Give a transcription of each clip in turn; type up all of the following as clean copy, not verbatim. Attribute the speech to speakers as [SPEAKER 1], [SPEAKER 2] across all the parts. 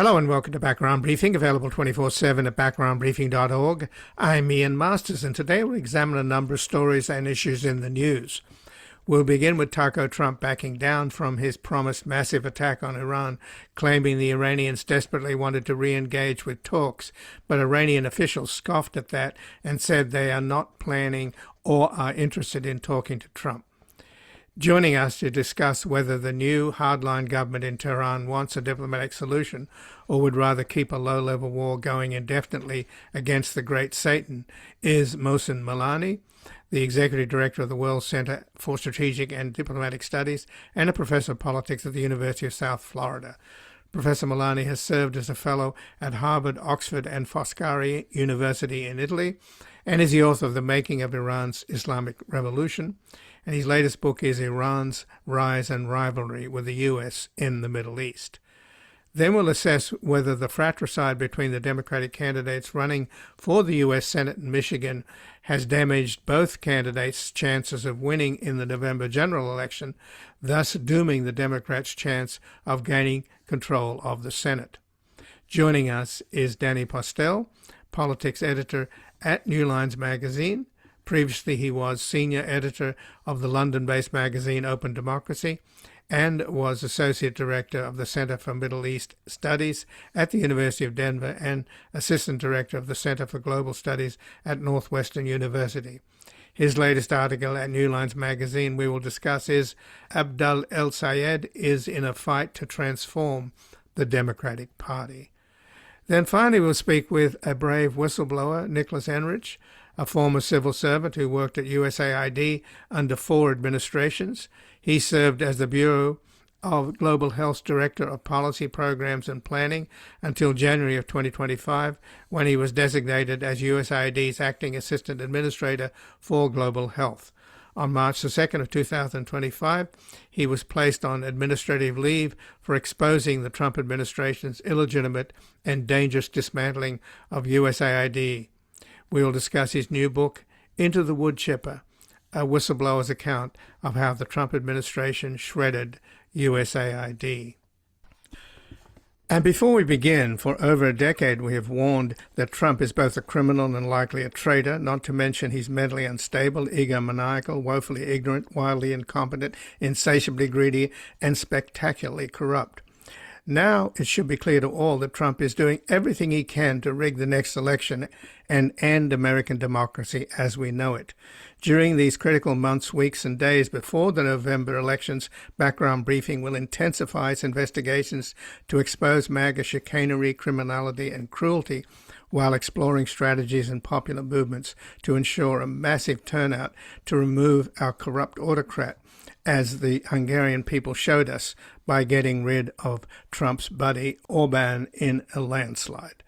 [SPEAKER 1] Hello and welcome to Background Briefing, available 24/7 at backgroundbriefing.org. I'm Ian Masters, and today we'll examine a number of stories and issues in the news. We'll begin with Taco Trump backing down from his promised massive attack on Iran, claiming the Iranians desperately wanted to re-engage with talks, but Iranian officials scoffed at that and said they are not planning or are interested in talking to Trump. Joining us to discuss whether the new hardline government in Tehran wants a diplomatic solution or would rather keep a low-level war going indefinitely against the Great Satan is Mohsen Milani, the Executive Director of the World Center for Strategic and Diplomatic Studies and a Professor of Politics at the University of South Florida. Professor Milani has served as a Fellow at Harvard, Oxford and Foscari University in Italy and is the author of The Making of Iran's Islamic Revolution. And his latest book is Iran's Rise and Rivalry with the U.S. in the Middle East. Then we'll assess whether the fratricide between the Democratic candidates running for the U.S. Senate in Michigan has damaged both candidates' chances of winning in the November general election, thus dooming the Democrats' chance of gaining control of the Senate. Joining us is Danny Postel, politics editor at New Lines magazine. Previously, he was senior editor of the London-based magazine Open Democracy and was associate director of the Center for Middle East Studies at the University of Denver and assistant director of the Center for Global Studies at Northwestern University. His latest article at New Lines magazine we will discuss is Abdul El-Sayed is in a fight to transform the Democratic Party. Then finally we'll speak with a brave whistleblower, Nicholas Enrich, a former civil servant who worked at USAID under 4 administrations. He served as the Bureau of Global Health's Director of Policy Programs and Planning until January of 2025, when he was designated as USAID's Acting Assistant Administrator for Global Health. On March the 2nd of 2025, he was placed on administrative leave for exposing the Trump administration's illegitimate and dangerous dismantling of USAID. We will discuss his new book, Into the Wood Chipper, a whistleblower's account of how the Trump administration shredded USAID. And before we begin, for over a decade we have warned that Trump is both a criminal and likely a traitor, not to mention he's mentally unstable, egomaniacal, woefully ignorant, wildly incompetent, insatiably greedy, and spectacularly corrupt. Now it should be clear to all that Trump is doing everything he can to rig the next election and end American democracy as we know it. During these critical months, weeks, and days before the November elections, Background Briefing will intensify its investigations to expose MAGA chicanery, criminality, and cruelty, while exploring strategies and popular movements to ensure a massive turnout to remove our corrupt autocrat, as the Hungarian people showed us by getting rid of Trump's buddy Orban in a landslide.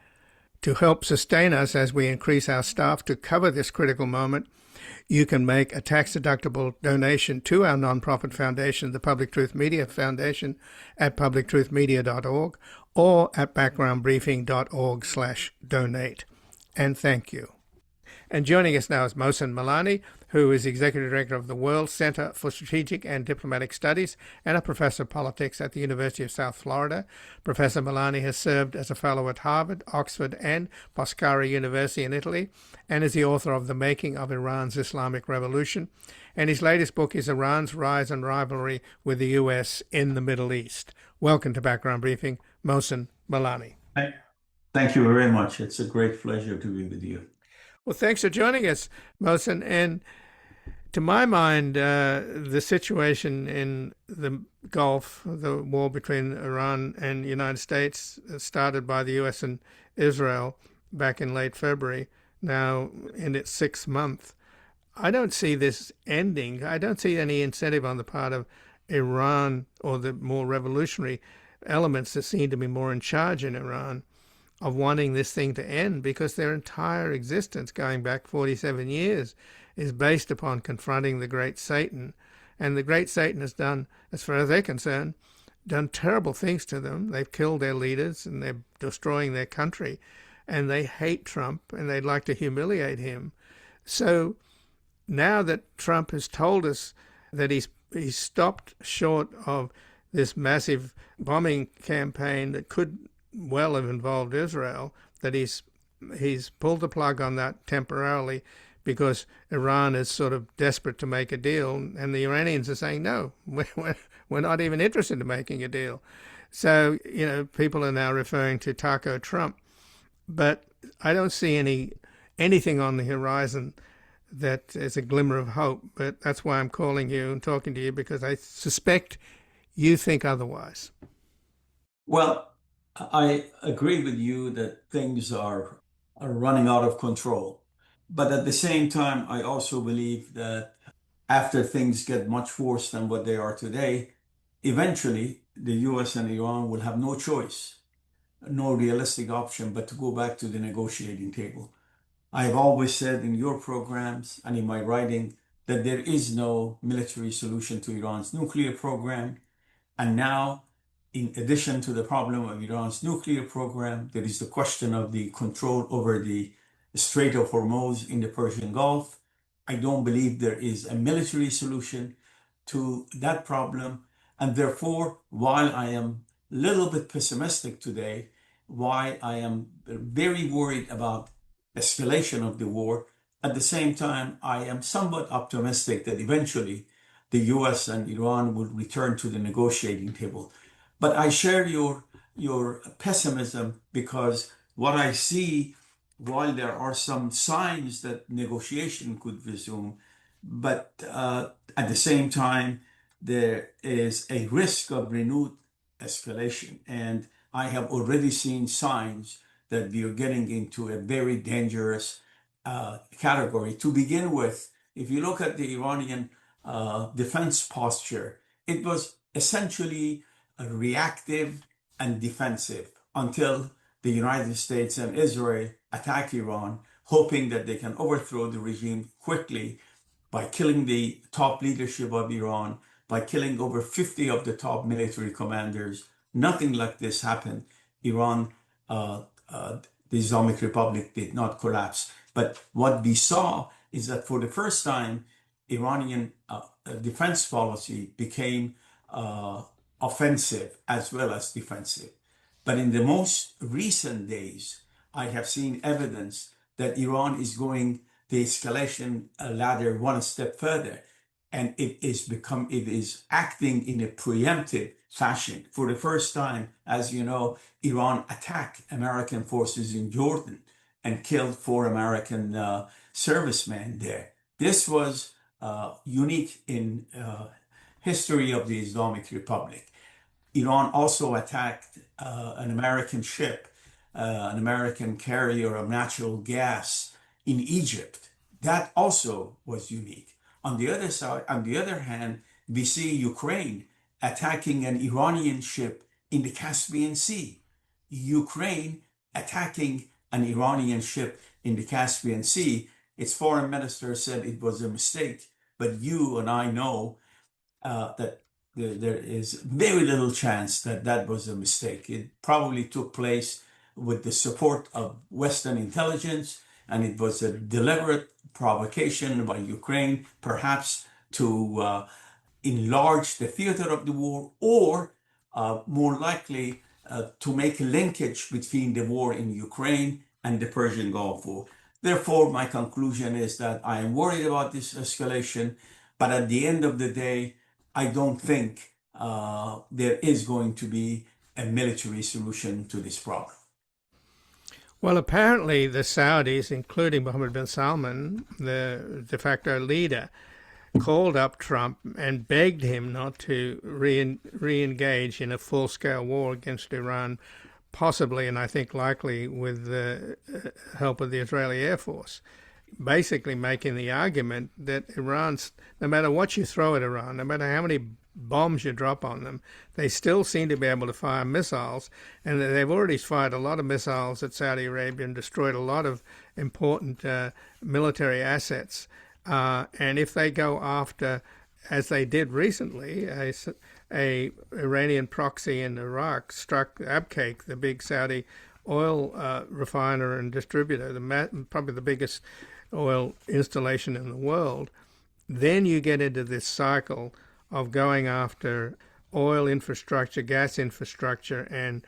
[SPEAKER 1] To help sustain us as we increase our staff to cover this critical moment, you can make a tax-deductible donation to our nonprofit foundation, the Public Truth Media Foundation, at publictruthmedia.org or at backgroundbriefing.org/donate. And thank you. And joining us now is Mohsen Milani, who is Executive Director of the World Center for Strategic and Diplomatic Studies and a Professor of Politics at the University of South Florida. Professor Milani has served as a Fellow at Harvard, Oxford and Foscari University in Italy and is the author of The Making of Iran's Islamic Revolution. And his latest book is Iran's Rise and Rivalry with the U.S. in the Middle East. Welcome to Background Briefing, Mohsen Milani.
[SPEAKER 2] Thank you very much. It's a great pleasure to be with you.
[SPEAKER 1] Well, thanks for joining us, Mohsen. And to my mind, the situation in the Gulf, the war between Iran and the United States, started by the U.S. and Israel back in late February, now in its 6th month. I don't see this ending. I don't see any incentive on the part of Iran or the more revolutionary elements that seem to be more in charge in Iran of wanting this thing to end, because their entire existence, going back 47 years, is based upon confronting the Great Satan. And the Great Satan has done, as far as they're concerned, done terrible things to them. They've killed their leaders and they're destroying their country. And they hate Trump and they'd like to humiliate him. So now that Trump has told us that he's stopped short of this massive bombing campaign that could well have involved Israel, that he's pulled the plug on that temporarily because Iran is sort of desperate to make a deal, and the Iranians are saying, no, we're not even interested in making a deal. So, people are now referring to Taco Trump, but I don't see anything on the horizon that is a glimmer of hope. But that's why I'm calling you and talking to you, because I suspect you think otherwise.
[SPEAKER 2] Well, I agree with you that things are running out of control. But at the same time, I also believe that after things get much worse than what they are today, eventually the US and Iran will have no choice, no realistic option but to go back to the negotiating table. I have always said in your programs and in my writing that there is no military solution to Iran's nuclear program. And now, in addition to the problem of Iran's nuclear program, there is the question of the control over the Strait of Hormuz in the Persian Gulf. I don't believe there is a military solution to that problem. And therefore, while I am a little bit pessimistic today, why I am very worried about escalation of the war, at the same time, I am somewhat optimistic that eventually the US and Iran will return to the negotiating table. But I share your pessimism because what I see, while there are some signs that negotiation could resume, but at the same time, there is a risk of renewed escalation. And I have already seen signs that we are getting into a very dangerous category. To begin with, if you look at the Iranian defense posture, it was essentially reactive and defensive until the United States and Israel attack Iran, hoping that they can overthrow the regime quickly by killing the top leadership of Iran, by killing over 50 of the top military commanders. Nothing like this happened. Iran, the Islamic Republic, did not collapse. But what we saw is that for the first time, Iranian defense policy became offensive as well as defensive. But in the most recent days, I have seen evidence that Iran is going the escalation ladder one step further, and it is acting in a preemptive fashion. For the first time, as you know, Iran attacked American forces in Jordan and killed 4 American servicemen there. This was unique in history of the Islamic Republic. Iran also attacked an American ship, an American carrier of natural gas in Egypt. That also was unique. On the other hand, we see Ukraine attacking an Iranian ship in the Caspian Sea. Ukraine attacking an Iranian ship in the Caspian Sea. Its foreign minister said it was a mistake, but you and I know that there is very little chance that that was a mistake. It probably took place with the support of Western intelligence, and it was a deliberate provocation by Ukraine, perhaps to enlarge the theater of the war, or more likely to make a linkage between the war in Ukraine and the Persian Gulf War. Therefore, my conclusion is that I am worried about this escalation, but at the end of the day, I don't think there is going to be a military solution to this problem.
[SPEAKER 1] Well, apparently the Saudis, including Mohammed bin Salman, the de facto leader, called up Trump and begged him not to re-engage in a full-scale war against Iran, possibly, and I think likely, with the help of the Israeli Air Force, basically making the argument that Iran's, no matter what you throw at Iran, no matter how many bombs you drop on them, they still seem to be able to fire missiles, and they've already fired a lot of missiles at Saudi Arabia and destroyed a lot of important military assets. And if they go after, as they did recently, a Iranian proxy in Iraq struck Abqaiq, the big Saudi oil refiner and distributor, probably the biggest oil installation in the world, then you get into this cycle of going after oil infrastructure, gas infrastructure, and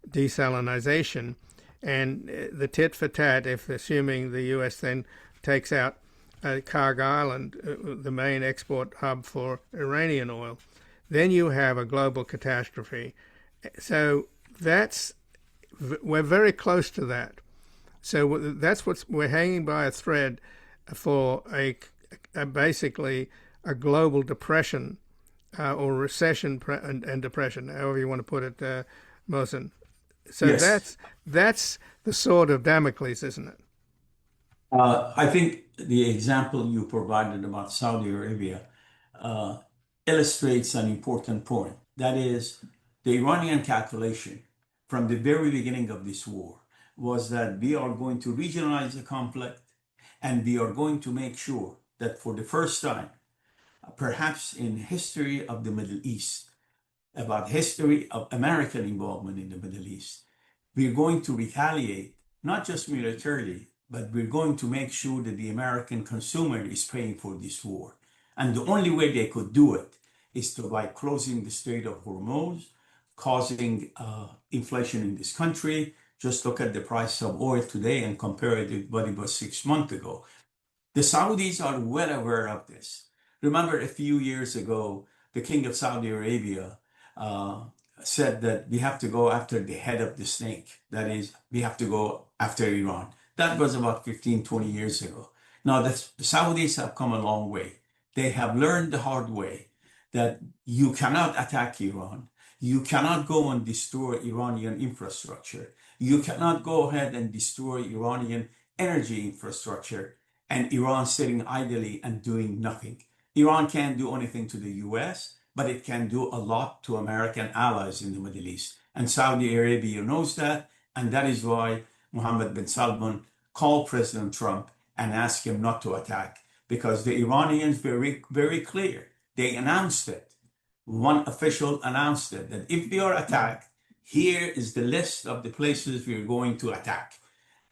[SPEAKER 1] desalinization, and the tit for tat, if assuming the US then takes out Kharg Island, the main export hub for Iranian oil, then you have a global catastrophe. So we're very close to that. So that's we're hanging by a thread for basically a global depression or recession and depression, however you want to put it, Mohsen. So
[SPEAKER 2] Yes.
[SPEAKER 1] that's the sword of Damocles, isn't it?
[SPEAKER 2] I think the example you provided about Saudi Arabia uh, illustrates an important point. That is, the Iranian calculation from the very beginning of this war was that we are going to regionalize the conflict and we are going to make sure that for the first time, perhaps in history of the Middle East, about history of American involvement in the Middle East, we're going to retaliate, not just militarily, but we're going to make sure that the American consumer is paying for this war. And the only way they could do it is by closing the Strait of Hormuz, causing inflation in this country. Just look at the price of oil today and compare it with what it was 6 months ago. The Saudis are well aware of this. Remember, a few years ago, the king of Saudi Arabia uh, said that we have to go after the head of the snake. That is, we have to go after Iran. That was about 15, 20 years ago. Now, the Saudis have come a long way. They have learned the hard way that you cannot attack Iran. You cannot go and destroy Iranian infrastructure. You cannot go ahead and destroy Iranian energy infrastructure and Iran sitting idly and doing nothing. Iran can't do anything to the US, but it can do a lot to American allies in the Middle East. And Saudi Arabia knows that, and that is why Mohammed bin Salman called President Trump and asked him not to attack, because the Iranians were very, very clear. They announced it. One official announced it, that if we are attacked, here is the list of the places we are going to attack.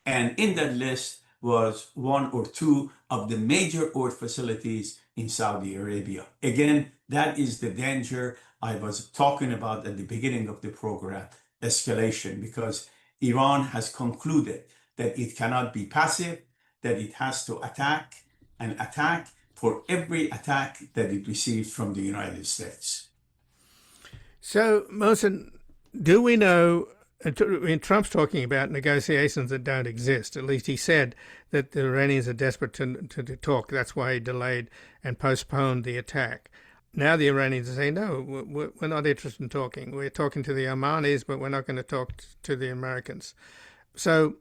[SPEAKER 2] And in that list was one or two of the major oil facilities in Saudi Arabia. Again, that is the danger I was talking about at the beginning of the program, escalation, because Iran has concluded that it cannot be passive, that it has to attack and attack for every attack that it receives from the United States.
[SPEAKER 1] So, Mohsen, do we know? I mean, Trump's talking about negotiations that don't exist. At least he said that the Iranians are desperate to talk. That's why he delayed and postponed the attack. Now the Iranians are saying, no, we're not interested in talking. We're talking to the Omanis, but we're not going to talk to the Americans. So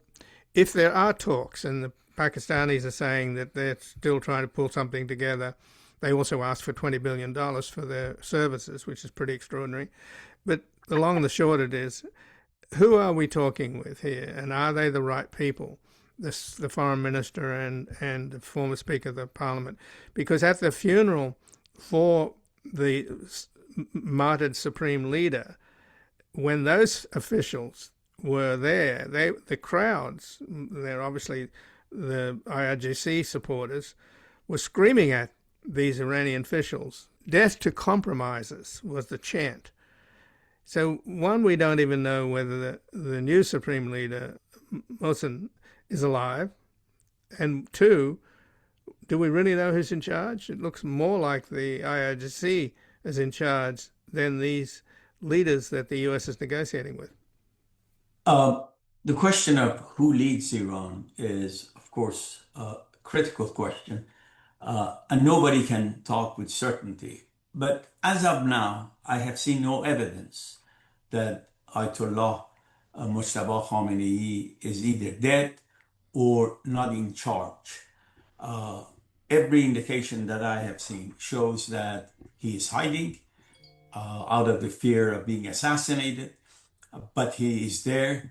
[SPEAKER 1] if there are talks, and the Pakistanis are saying that they're still trying to pull something together, they also asked for $20 billion for their services, which is pretty extraordinary. But the long and the short of it is, who are we talking with here, and are they the right people? The foreign minister and the former speaker of the parliament, because at the funeral for the martyred supreme leader, when those officials were there, the crowds, they're obviously the IRGC supporters, were screaming at these Iranian officials. Death to compromisers was the chant. So, one, we don't even know whether the new Supreme Leader, Mohsen, is alive. And two, do we really know who's in charge? It looks more like the IRGC is in charge than these leaders that the US is negotiating with.
[SPEAKER 2] Uh, the question of who leads Iran is, of course, a critical question, and nobody can talk with certainty. But as of now, I have seen no evidence that Ayatollah Mujtaba Khamenei is either dead or not in charge. Uh, every indication that I have seen shows that he is hiding out of the fear of being assassinated, but he is there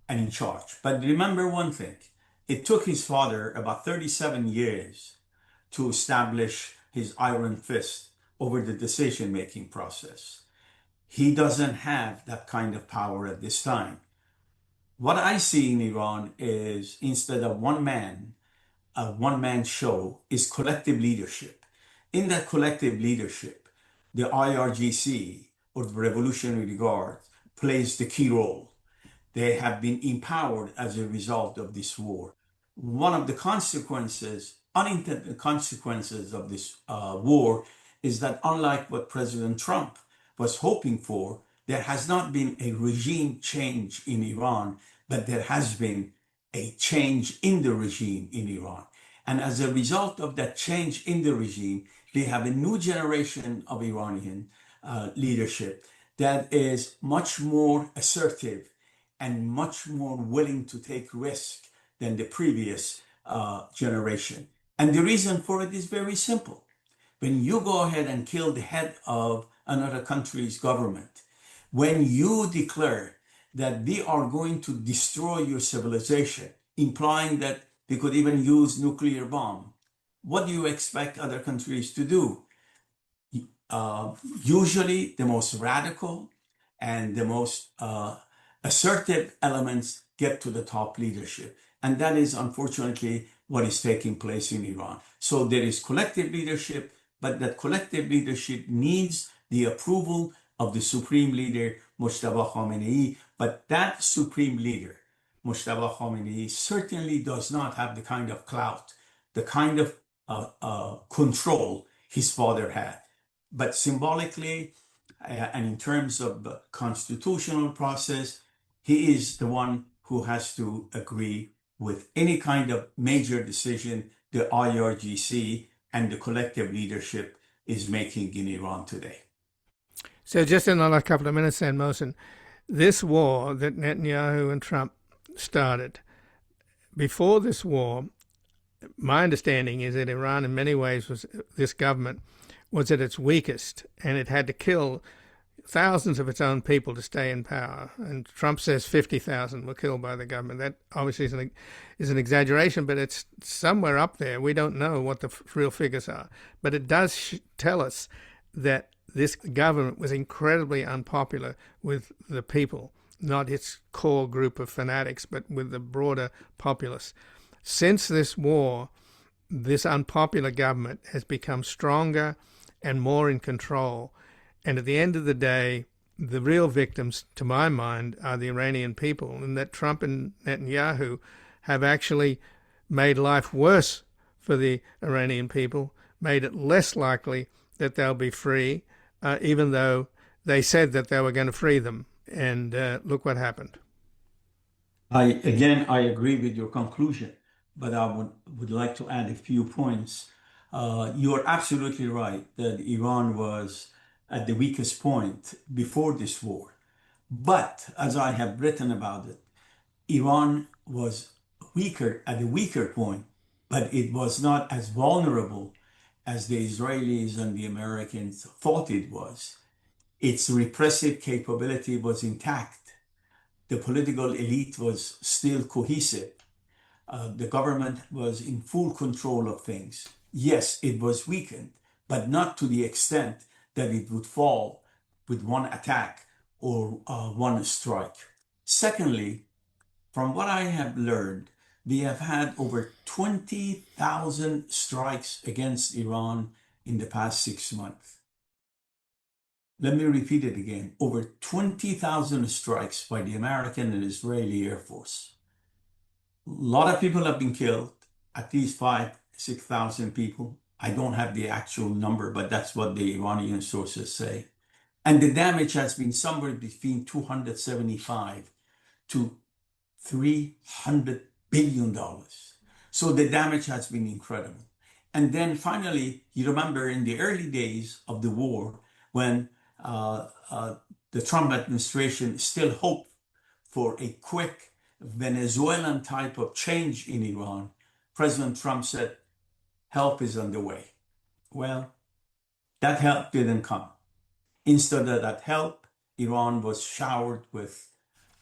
[SPEAKER 2] and in charge. But remember one thing, it took his father about 37 years to establish his iron fist over the decision-making process. He doesn't have that kind of power at this time. What I see in Iran is, instead of a one-man show, is collective leadership. In that collective leadership, the IRGC, or the Revolutionary Guard, plays the key role. they have been empowered as a result of this war. One of the consequences, unintended consequences of this war is that unlike what President Trump was hoping for, there has not been a regime change in Iran, but there has been a change in the regime in Iran. And as a result of that change in the regime, we have a new generation of Iranian leadership that is much more assertive and much more willing to take risk than the previous generation. And the reason for it is very simple. When you go ahead and kill the head of another country's government, when you declare that we are going to destroy your civilization, implying that we could even use nuclear bomb, what do you expect other countries to do? Usually the most radical and the most assertive elements get to the top leadership. And that is unfortunately what is taking place in Iran. So there is collective leadership, but that collective leadership needs the approval of the supreme leader, Mojtaba Khamenei. But that supreme leader, Mojtaba Khamenei, certainly does not have the kind of clout, the kind of control his father had. But symbolically, and in terms of the constitutional process, he is the one who has to agree with any kind of major decision the IRGC and the collective leadership is making in Iran today.
[SPEAKER 1] So just in the last couple of minutes then, Mohsen, this war that Netanyahu and Trump started, before this war, my understanding is that Iran in many ways was, this government was at its weakest, and it had to kill thousands of its own people to stay in power. And Trump says 50,000 were killed by the government. That obviously is an exaggeration, but it's somewhere up there. We don't know what the real figures are. But it does tell us that this government was incredibly unpopular with the people, not its core group of fanatics, but with the broader populace. Since this war, this unpopular government has become stronger and more in control. And at the end of the day, the real victims, to my mind, are the Iranian people, and that Trump and Netanyahu have actually made life worse for the Iranian people, made it less likely that they'll be free, even though they said that they were going to free them. And look what happened.
[SPEAKER 2] I agree with your conclusion, but I would like to add a few points. You are absolutely right that Iran was at the weakest point before this war. But as I have written about it, Iran was weaker at a weaker point, but it was not as vulnerable as the Israelis and the Americans thought it was. Its repressive capability was intact. The political elite was still cohesive. The government was in full control of things. Yes, it was weakened, but not to the extent that it would fall with one attack or one strike. Secondly, from what I have learned, we have had over 20,000 strikes against Iran in the past 6 months. Let me repeat it again. Over 20,000 strikes by the American and Israeli Air Force. A lot of people have been killed, at least 6,000 people. I don't have the actual number, but that's what the Iranian sources say. And the damage has been somewhere between $275 to $300 billion. So the damage has been incredible. And then finally, you remember in the early days of the war, when the Trump administration still hoped for a quick Venezuelan type of change in Iran, President Trump said, help is on the way. Well, that help didn't come. Instead of that help, Iran was showered with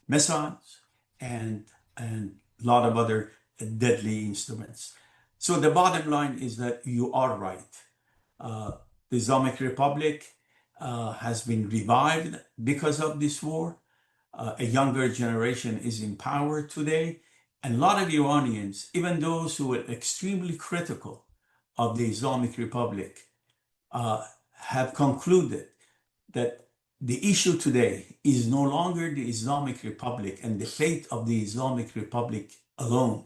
[SPEAKER 2] missiles and a lot of other deadly instruments. So the bottom line is that you are right. The Islamic Republic has been revived because of this war. A younger generation is in power today. And a lot of Iranians, even those who were extremely critical of the Islamic Republic, have concluded that The issue today is no longer the Islamic Republic and the fate of the Islamic Republic alone,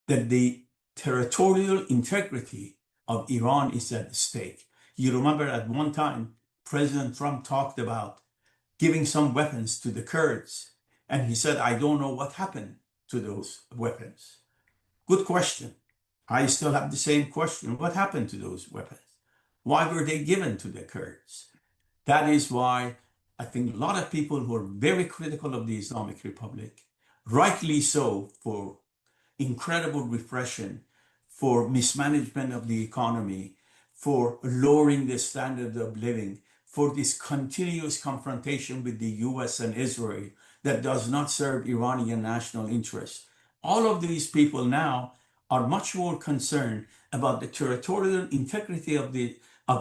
[SPEAKER 2] that the territorial integrity of Iran is at stake. You remember at one time, President Trump talked about giving some weapons to the Kurds, and he said, I don't know what happened to those weapons. Good question. I still have the same question. What happened to those weapons? Why were they given to the Kurds? That is why I think a lot of people who are very critical of the Islamic Republic, rightly so, for incredible repression, for mismanagement of the economy, for lowering the standard of living, for this continuous confrontation with the US and Israel that does not serve Iranian national interests. All of these people now are much more concerned about the territorial integrity of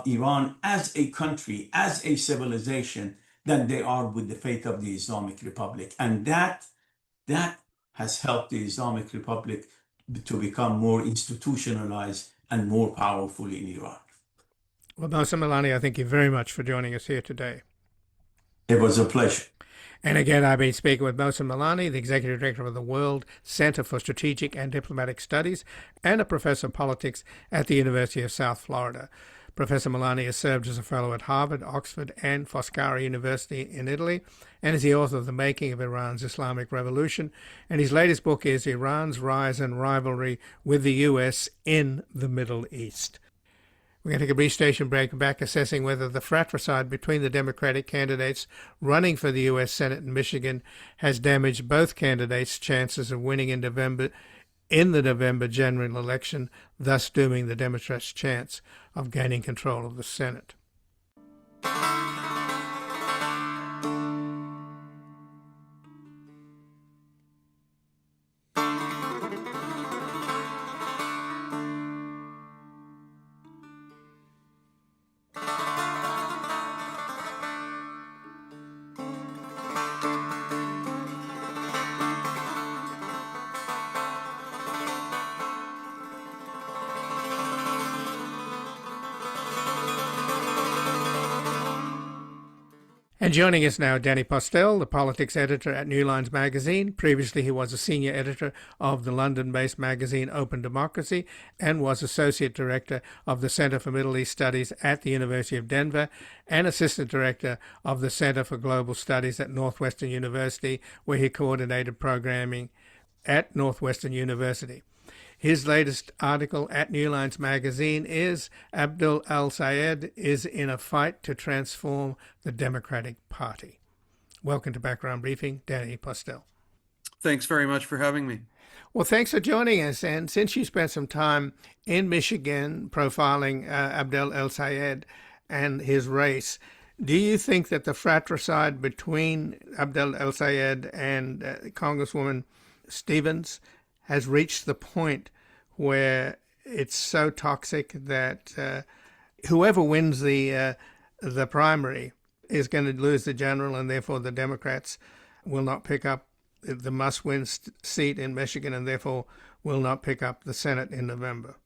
[SPEAKER 2] Iran as a country, as a civilization, than they are with the fate of the Islamic Republic. And that has helped the Islamic Republic to become more institutionalized and more powerful in Iran.
[SPEAKER 1] Well, Mohsen Milani, I thank you very much for joining us here today.
[SPEAKER 2] It was a pleasure.
[SPEAKER 1] And again, I've been speaking with Mohsen Milani, the Executive Director of the World Center for Strategic and Diplomatic Studies and a Professor of Politics at the University of South Florida. Professor Milani has served as a fellow at Harvard, Oxford, and Foscari University in Italy, and is the author of The Making of Iran's Islamic Revolution. And his latest book is Iran's Rise and Rivalry with the U.S. in the Middle East. We're going to take a brief station break, back assessing whether the fratricide between the Democratic candidates running for the U.S. Senate in Michigan has damaged both candidates' chances of winning in the November general election, thus dooming the Democrats' chance of gaining control of the Senate. And joining us now, Danny Postel, the politics editor at New Lines magazine. Previously, he was a senior editor of the London-based magazine Open Democracy and was associate director of the Center for Middle East Studies at the University of Denver and assistant director of the Center for Global Studies at Northwestern University, where he coordinated programming at Northwestern University. His latest article at New Lines magazine is Abdul al-Sayed is in a fight to transform the Democratic Party. Welcome to Background Briefing, Danny Postel.
[SPEAKER 3] Thanks very much for having me.
[SPEAKER 1] Well, thanks for joining us. And since you spent some time in Michigan profiling Abdul al-Sayed and his race, do you think that the fratricide between Abdul al-Sayed and Congresswoman Stevens has reached the point where it's so toxic that whoever wins the primary is going to lose the general, and therefore the Democrats will not pick up the must-win seat in Michigan, and therefore will not pick up the Senate in November?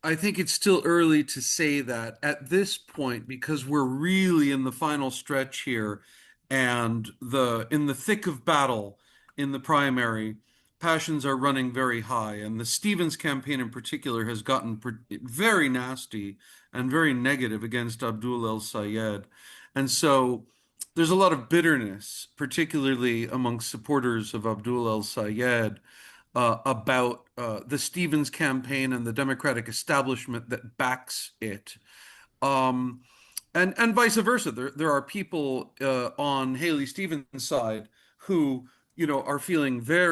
[SPEAKER 3] I think it's still early to say that at this point, because we're really in the final stretch here, and in the thick of battle in the primary. Passions are running very high, and the Stevens campaign in particular has gotten very nasty and very negative against Abdul al-Sayed. And so there's a lot of bitterness, particularly among supporters of Abdul al-Sayed, about the Stevens campaign and the Democratic establishment that backs it. And vice versa. There are people on Haley Stevens' side who are feeling they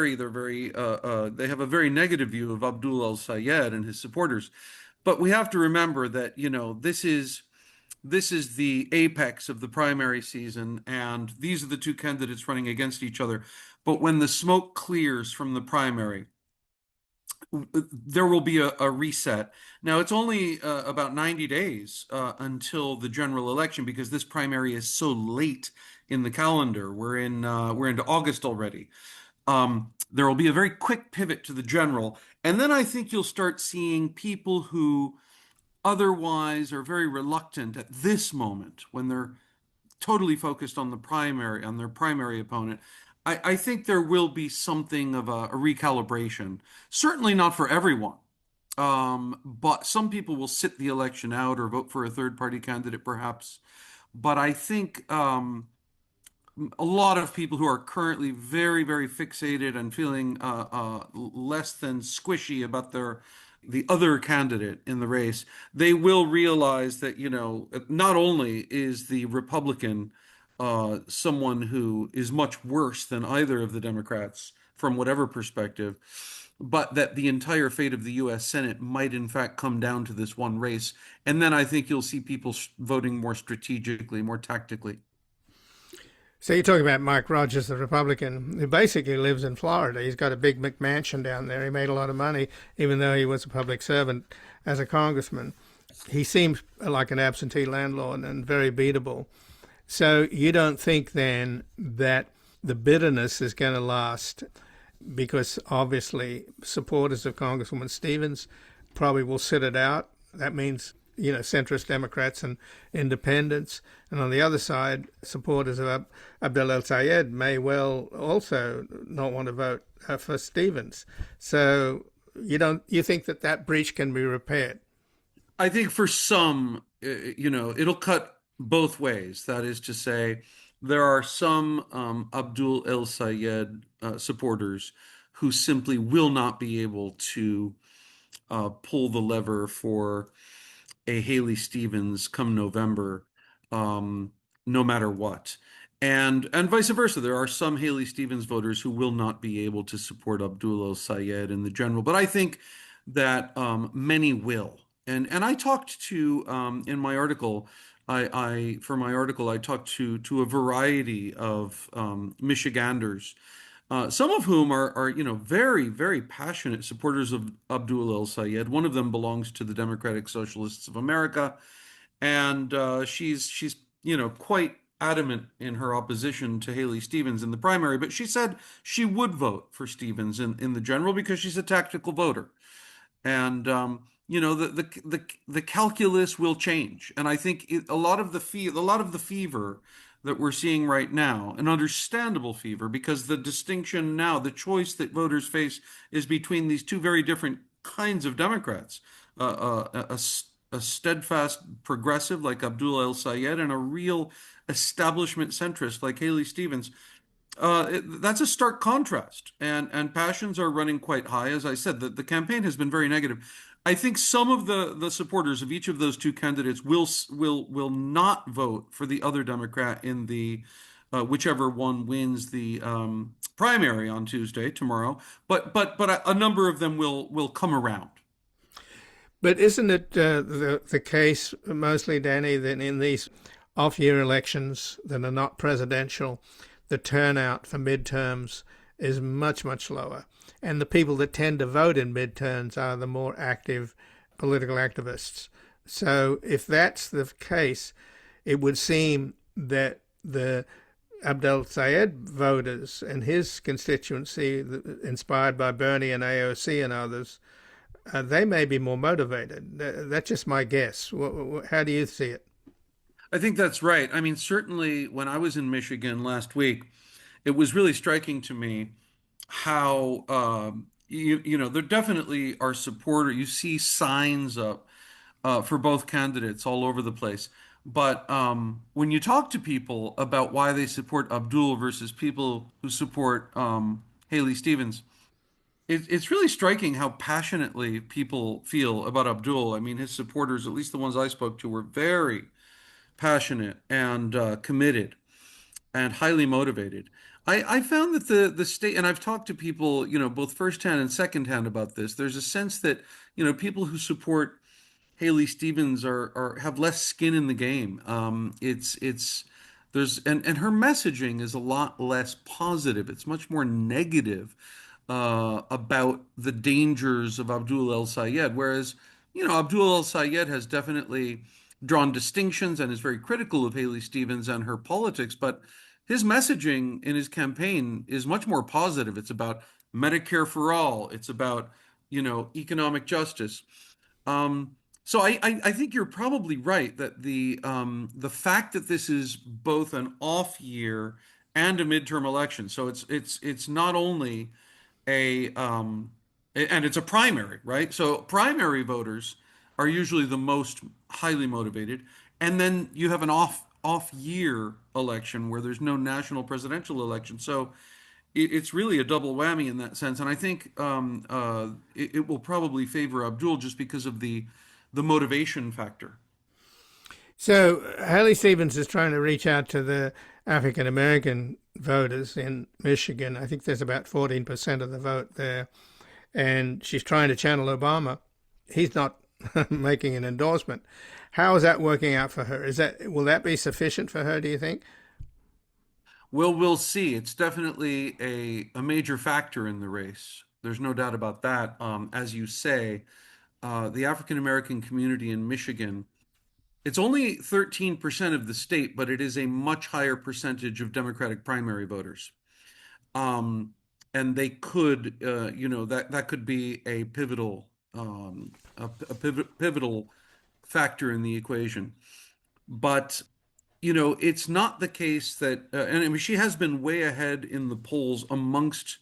[SPEAKER 3] have a very negative view of Abdul al-Sayed and his supporters. But we have to remember that, this is the apex of the primary season, and these are the two candidates running against each other. But when the smoke clears from the primary, there will be a reset. Now, it's only about 90 days until the general election, because this primary is so late in the calendar. We're into August already. There will be a very quick pivot to the general, and then I think you'll start seeing people who otherwise are very reluctant at this moment, when they're totally focused on the primary, on their primary opponent. I think there will be something of a recalibration. Certainly not for everyone. But some people will sit the election out or vote for a third party candidate, perhaps. But I think a lot of people who are currently very, very fixated and feeling less than squishy about the other candidate in the race, they will realize that, not only is the Republican someone who is much worse than either of the Democrats from whatever perspective, but that the entire fate of the U.S. Senate might in fact come down to this one race. And then I think you'll see people voting more strategically, more tactically.
[SPEAKER 1] So you're talking about Mike Rogers, the Republican, who basically lives in Florida. He's got a big McMansion down there. He made a lot of money, even though he was a public servant as a congressman. He seems like an absentee landlord and very beatable. So you don't think then that the bitterness is going to last, because obviously supporters of Congresswoman Stevens probably will sit it out. That means centrist Democrats and independents. And on the other side, supporters of Abdel El-Sayed may well also not want to vote for Stevens. So you think that breach can be repaired?
[SPEAKER 3] I think for some, it'll cut both ways. That is to say, there are some Abdul El-Sayed supporters who simply will not be able to pull the lever for a Haley Stevens come November, no matter what. And vice versa. There are some Haley Stevens voters who will not be able to support Abdul El-Sayed in the general. But I think that many will. And I talked to in my article, for my article I talked to a variety of Michiganders, some of whom are very, very passionate supporters of Abdul El-Sayed. One of them belongs to the Democratic Socialists of America, and she's quite adamant in her opposition to Haley Stevens in the primary. But she said she would vote for Stevens in the general because she's a tactical voter, and the calculus will change. And I think a lot of the fever that we're seeing right now, an understandable fever, because the distinction now, the choice that voters face is between these two very different kinds of Democrats, a steadfast progressive like Abdul El-Sayed and a real establishment centrist like Haley Stevens. That's a stark contrast, and passions are running quite high. As I said, the campaign has been very negative. I think some of the supporters of each of those two candidates will not vote for the other Democrat in the whichever one wins the primary on Tuesday, tomorrow. But a number of them will come around.
[SPEAKER 1] But isn't it the case mostly, Danny, that in these off-year elections that are not presidential, the turnout for midterms is much, much lower? And the people that tend to vote in midterms are the more active political activists. So if that's the case, it would seem that the Abdel Sayed voters and his constituency, inspired by Bernie and AOC and others, they may be more motivated. That's just my guess. How do you see it?
[SPEAKER 3] I think that's right. I mean, certainly when I was in Michigan last week, it was really striking to me how there definitely are supporters. You see signs up for both candidates all over the place. But when you talk to people about why they support Abdul versus people who support Haley Stevens, it's really striking how passionately people feel about Abdul. I mean, his supporters, at least the ones I spoke to, were very passionate and committed and highly motivated. I found that the state, and I've talked to people, both firsthand and secondhand about this. There's a sense that, people who support Haley Stevens are have less skin in the game. There's and her messaging is a lot less positive. It's much more negative about the dangers of Abdul El-Sayed, whereas Abdul El-Sayed has definitely drawn distinctions and is very critical of Haley Stevens and her politics, but his messaging in his campaign is much more positive. It's about Medicare for all. It's about economic justice. So I think you're probably right that the fact that this is both an off year and a midterm election, so it's not only and it's a primary, right? So primary voters are usually the most highly motivated, and then you have an off year election where there's no national presidential election. So it's really a double whammy in that sense, and I think it will probably favor Abdul just because of the motivation factor.
[SPEAKER 1] So Haley Stevens is trying to reach out to the African American voters in Michigan. I think there's about 14% of the vote there, and she's trying to channel Obama. He's not making an endorsement. How is that working out for her? Will that be sufficient for her, do you think?
[SPEAKER 3] Well, we'll see. It's definitely a major factor in the race. There's no doubt about that. As you say, the African American community in Michigan, it's only 13% of the state, but it is a much higher percentage of Democratic primary voters. Um, and they could, that could be a pivotal factor in the equation. But it's not the case that, and I mean, she has been way ahead in the polls amongst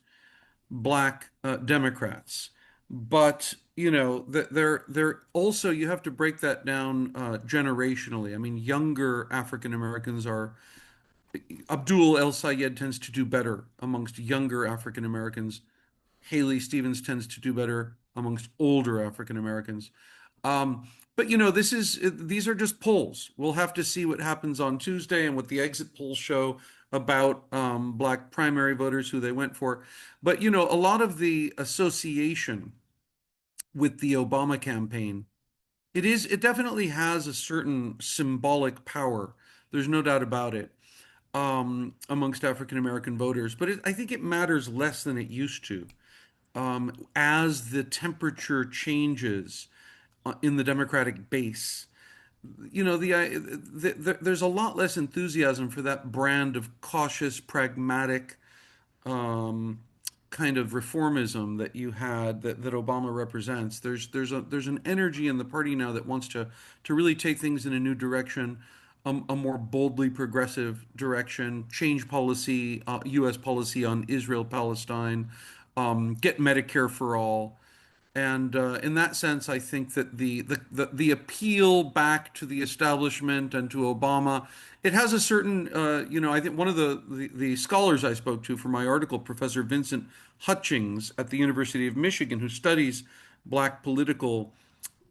[SPEAKER 3] black Democrats, but they're also, you have to break that down generationally. I mean, younger African Americans are Abdul El Sayed tends to do better amongst younger African Americans. Haley Stevens tends to do better amongst older African Americans. But these are just polls. We'll have to see what happens on Tuesday and what the exit polls show about black primary voters who they went for. But a lot of the association with the Obama campaign, it definitely has a certain symbolic power. There's no doubt about it amongst African American voters. But I think it matters less than it used to as the temperature changes in the Democratic base. There's a lot less enthusiasm for that brand of cautious, pragmatic um, kind of reformism that you had that Obama represents. There's an energy in the party now that wants to really take things in a new direction, a more boldly progressive direction, change policy, U.S. policy on Israel Palestine, get Medicare for all. And in that sense, I think that the appeal back to the establishment and to Obama, it has a certain, I think one of the scholars I spoke to for my article, Professor Vincent Hutchings at the University of Michigan, who studies black political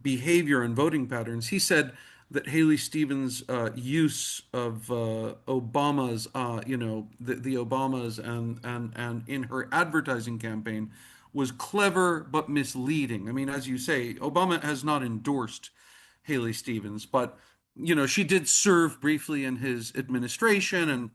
[SPEAKER 3] behavior and voting patterns, he said that Haley Stevens' use of Obama's, the Obamas and in her advertising campaign was clever but misleading. I mean, as you say, Obama has not endorsed Haley Stevens, but she did serve briefly in his administration, and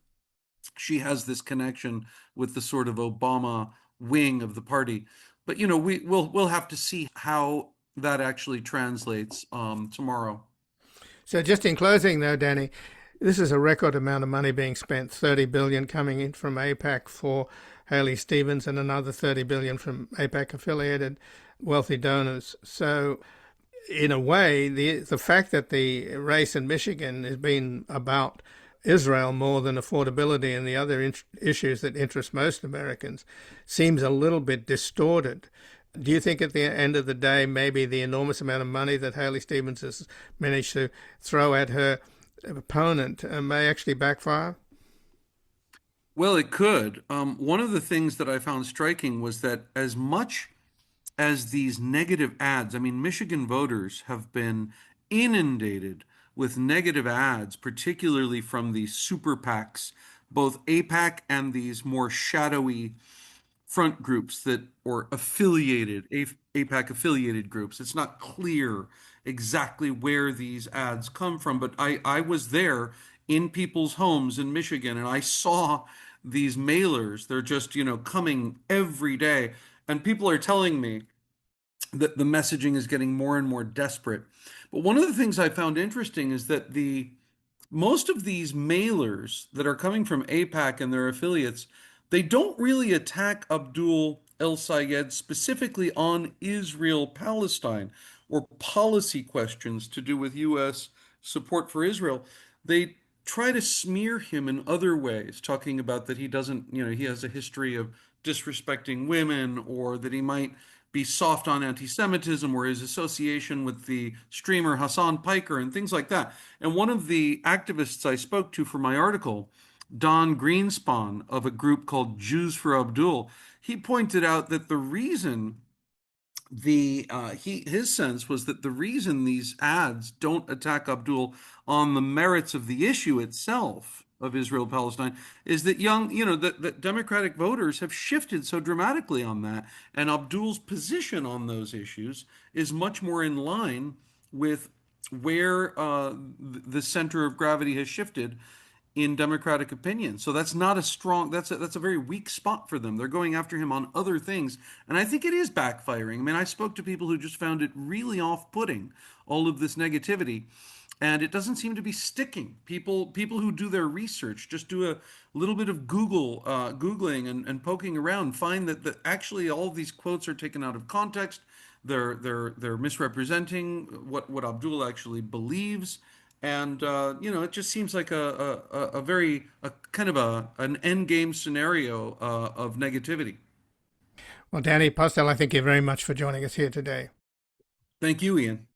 [SPEAKER 3] she has this connection with the sort of Obama wing of the party. But we'll have to see how that actually translates tomorrow.
[SPEAKER 1] So just in closing though, Danny, this is a record amount of money being spent, 30 billion coming in from APAC for Haley Stevens and another 30 billion from APAC affiliated wealthy donors. So in a way, the fact that the race in Michigan has been about Israel more than affordability and the other issues that interest most Americans seems a little bit distorted. Do you think at the end of the day, maybe the enormous amount of money that Haley Stevens has managed to throw at her opponent may actually backfire?
[SPEAKER 3] Well, it could. One of the things that I found striking was that as much as these negative ads, I mean, Michigan voters have been inundated with negative ads, particularly from the super PACs, both APAC and these more shadowy front groups or APAC affiliated groups. It's not clear exactly where these ads come from, but I was there in people's homes in Michigan and I saw these mailers. They're just, coming every day. And people are telling me that the messaging is getting more and more desperate. But one of the things I found interesting is that most of these mailers that are coming from APAC and their affiliates, they don't really attack Abdul El Sayed specifically on Israel Palestine. or policy questions to do with U.S. support for Israel, they try to smear him in other ways, talking about that he doesn't, he has a history of disrespecting women, or that he might be soft on anti-Semitism, or his association with the streamer Hassan Piker and things like that. And one of the activists I spoke to for my article, Don Greenspan of a group called Jews for Abdul, he pointed out that the reason his sense was that the reason these ads don't attack Abdul on the merits of the issue itself of Israel-Palestine is that that Democratic voters have shifted so dramatically on that, and Abdul's position on those issues is much more in line with where the center of gravity has shifted in Democratic opinion. So that's not a strong, that's a very weak spot for them. They're going after him on other things. And I think it is backfiring. I mean, I spoke to people who just found it really off-putting, all of this negativity. And it doesn't seem to be sticking. People who do their research, just do a little bit of Googling and poking around, find that actually all of these quotes are taken out of context. They're misrepresenting what Abdul actually believes. And it just seems like a very kind of an end game scenario of negativity.
[SPEAKER 1] Well, Danny Postel, I thank you very much for joining us here today.
[SPEAKER 3] Thank you, Ian.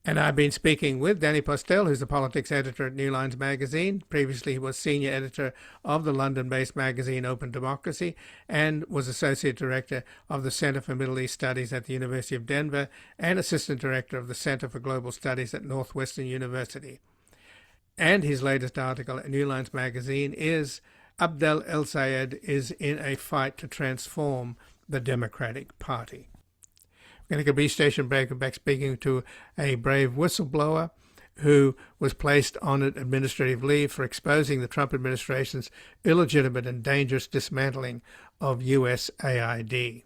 [SPEAKER 1] And I've been speaking with Danny Postel, who's the politics editor at New Lines magazine. Previously, he was senior editor of the London-based magazine Open Democracy and was associate director of the Center for Middle East Studies at the University of Denver and assistant director of the Center for Global Studies at Northwestern University. And his latest article at New Lines magazine is Abdel El-Sayed is in a fight to transform the Democratic Party. We're going to take a brief station break. We're back speaking to a brave whistleblower who was placed on an administrative leave for exposing the Trump administration's illegitimate and dangerous dismantling of USAID.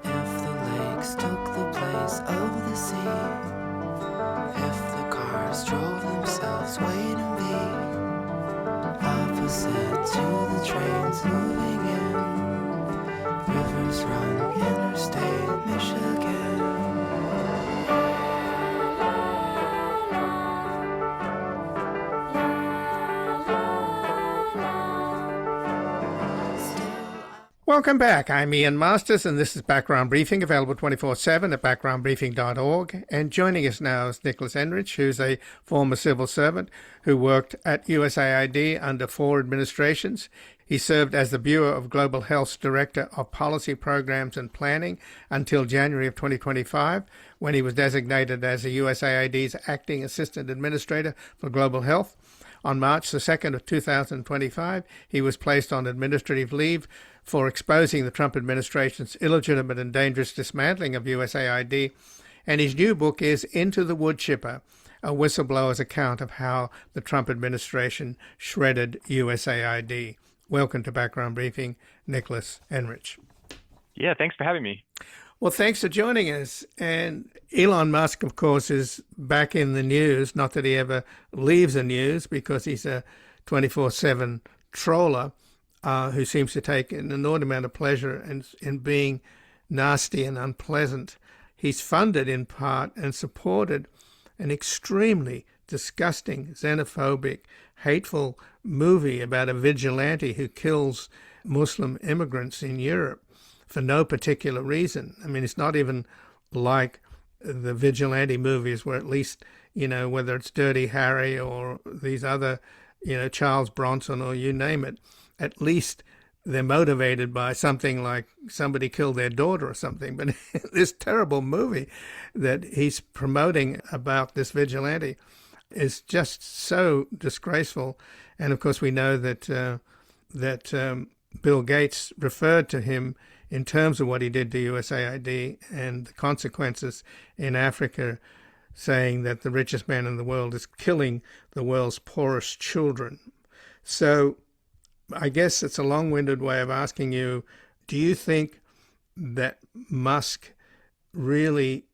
[SPEAKER 4] If the lakes took the place of the sea, if the cars drove themselves way to be, opposite to the trains moving in, rivers run interstate Michigan.
[SPEAKER 1] Welcome back. I'm Ian Masters, and this is Background Briefing, available 24/7 at backgroundbriefing.org. And joining us now is Nicholas Enrich, who's a former civil servant who worked at USAID under 4 administrations. He served as the Bureau of Global Health's Director of Policy Programs and Planning until January of 2025, when he was designated as the USAID's Acting Assistant Administrator for Global Health. On March the 2nd of 2025, he was placed on administrative leave for exposing the Trump administration's illegitimate and dangerous dismantling of USAID. And his new book is Into the Wood Chipper, a whistleblower's account of how the Trump administration shredded USAID. Welcome to Background Briefing, Nicholas Enrich.
[SPEAKER 5] Yeah, thanks for having me.
[SPEAKER 1] Well, thanks for joining us. And Elon Musk, of course, is back in the news. Not that he ever leaves the news, because he's a 24/7 troller who seems to take an inordinate amount of pleasure in being nasty and unpleasant. He's funded in part and supported an extremely disgusting, xenophobic, hateful movie about a vigilante who kills Muslim immigrants in Europe for no particular reason. I mean, it's not even like the vigilante movies where at least, whether it's Dirty Harry or these other, Charles Bronson or you name it, at least they're motivated by something like somebody killed their daughter or something. But this terrible movie that he's promoting about this vigilante is just so disgraceful. And of course, we know that Bill Gates referred to him in terms of what he did to USAID and the consequences in Africa, saying that the richest man in the world is killing the world's poorest children. So I guess it's a long-winded way of asking you, do you think that Musk really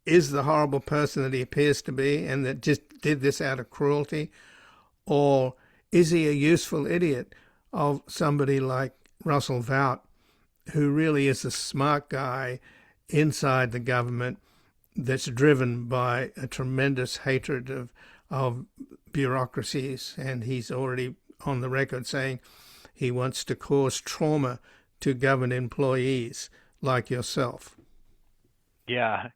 [SPEAKER 1] is the horrible person that he appears to be and that just did this out of cruelty? Or is he a useful idiot of somebody like Russell Vought, who really is a smart guy inside the government that's driven by a tremendous hatred of bureaucracies, and he's already on the record saying he wants to cause trauma to government employees like yourself.
[SPEAKER 5] Yeah,